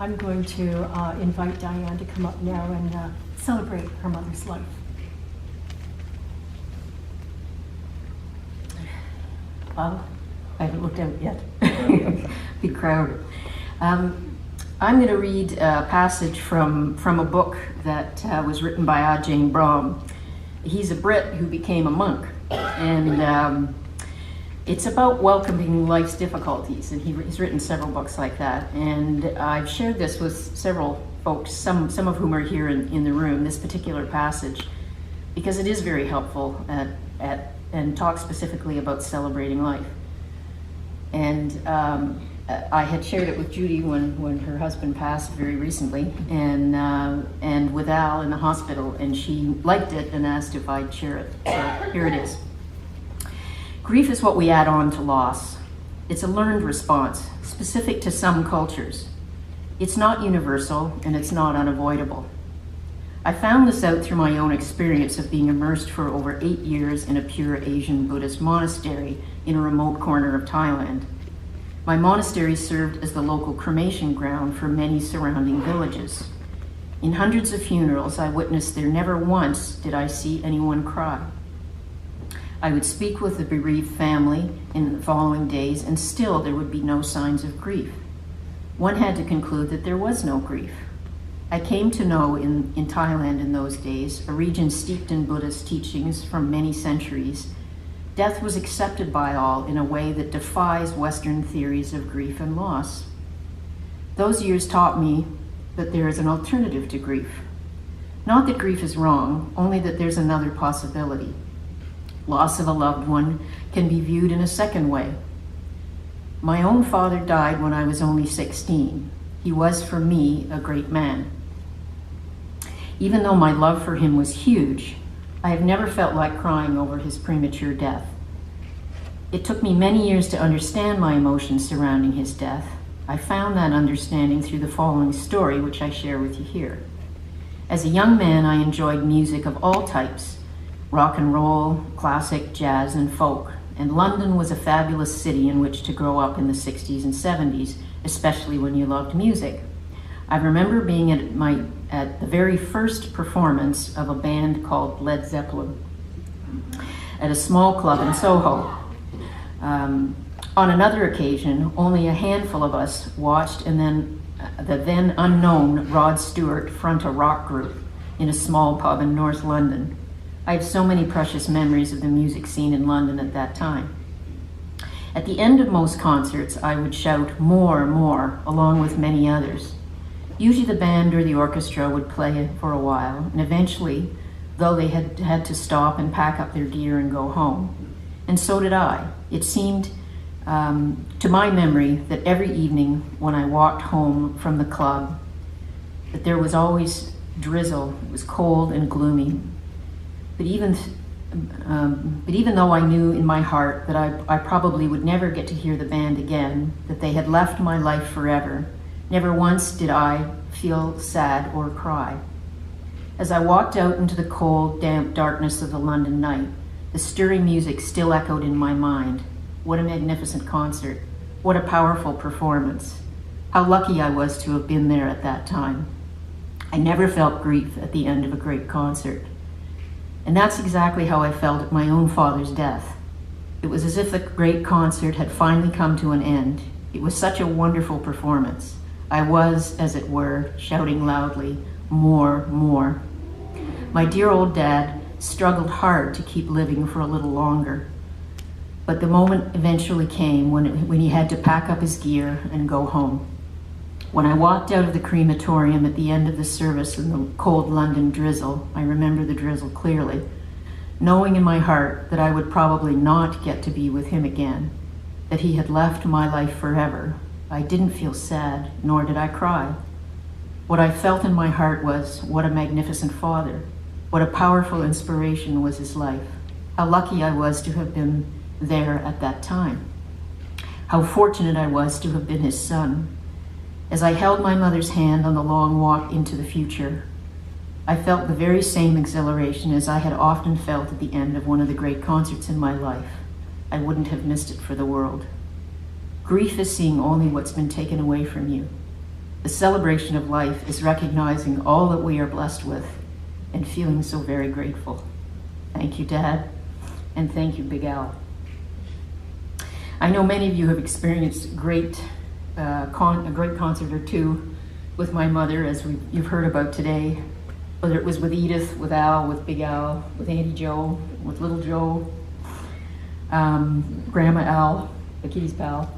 I'm going to invite Diane to come up now and celebrate her mother's life. Well, I haven't looked out yet. Be crowded. I'm going to read a passage from a book that was written by Ajahn Brahm. He's a Brit who became a monk, and it's about welcoming life's difficulties, and he's written several books like that. And I've shared this with several folks, some of whom are here in the room, this particular passage, because it is very helpful and talks specifically about celebrating life. And I had shared it with Judy when her husband passed very recently, and with Al in the hospital, and she liked it and asked if I'd share it. So here it is. Grief is what we add on to loss. It's a learned response, specific to some cultures. It's not universal, and it's not unavoidable. I found this out through my own experience of being immersed for over 8 years in a pure Asian Buddhist monastery in a remote corner of Thailand. My monastery served as the local cremation ground for many surrounding villages. In hundreds of funerals I witnessed there, never once did I see anyone cry. I would speak with the bereaved family in the following days, and still there would be no signs of grief. One had to conclude that there was no grief. I came to know in Thailand in those days, a region steeped in Buddhist teachings from many centuries, death was accepted by all in a way that defies Western theories of grief and loss. Those years taught me that there is an alternative to grief. Not that grief is wrong, only that there's another possibility. Loss of a loved one can be viewed in a second way. My own father died when I was only 16. He was, for me, a great man. Even though my love for him was huge, I have never felt like crying over his premature death. It took me many years to understand my emotions surrounding his death. I found that understanding through the following story, which I share with you here. As a young man, I enjoyed music of all types, rock and roll, classic, jazz, and folk. And London was a fabulous city in which to grow up in the 60s and 70s, especially when you loved music. I remember being at the very first performance of a band called Led Zeppelin at a small club in Soho. On another occasion, only a handful of us watched and then the then unknown Rod Stewart front a rock group in a small pub in North London. I have so many precious memories of the music scene in London at that time. At the end of most concerts, I would shout, "More, more," along with many others. Usually the band or the orchestra would play for a while, and eventually, though they had to stop and pack up their gear and go home. And so did I. It seemed, to my memory, that every evening when I walked home from the club, that there was always drizzle. It was cold and gloomy. But even though I knew in my heart that I probably would never get to hear the band again, that they had left my life forever, never once did I feel sad or cry. As I walked out into the cold, damp darkness of the London night, the stirring music still echoed in my mind. What a magnificent concert. What a powerful performance. How lucky I was to have been there at that time. I never felt grief at the end of a great concert. And that's exactly how I felt at my own father's death. It was as if the great concert had finally come to an end. It was such a wonderful performance. I was, as it were, shouting loudly, "More, more." My dear old dad struggled hard to keep living for a little longer. But the moment eventually came when he had to pack up his gear and go home. When I walked out of the crematorium at the end of the service in the cold London drizzle, I remember the drizzle clearly, knowing in my heart that I would probably not get to be with him again, that he had left my life forever. I didn't feel sad, nor did I cry. What I felt in my heart was, what a magnificent father. What a powerful inspiration was his life. How lucky I was to have been there at that time. How fortunate I was to have been his son. As I held my mother's hand on the long walk into the future, I felt the very same exhilaration as I had often felt at the end of one of the great concerts in my life. I wouldn't have missed it for the world. Grief is seeing only what's been taken away from you. The celebration of life is recognizing all that we are blessed with and feeling so very grateful. Thank you, Dad, and thank you, Big Al. I know many of you have experienced a great concert or two with my mother, as you've heard about today, whether it was with Edith, with Al, with Big Al, with Auntie Joe, with Little Joe, Grandma Al, the kitty's pal.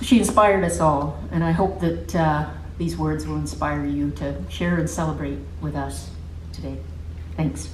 She inspired us all, and I hope that these words will inspire you to share and celebrate with us today. Thanks.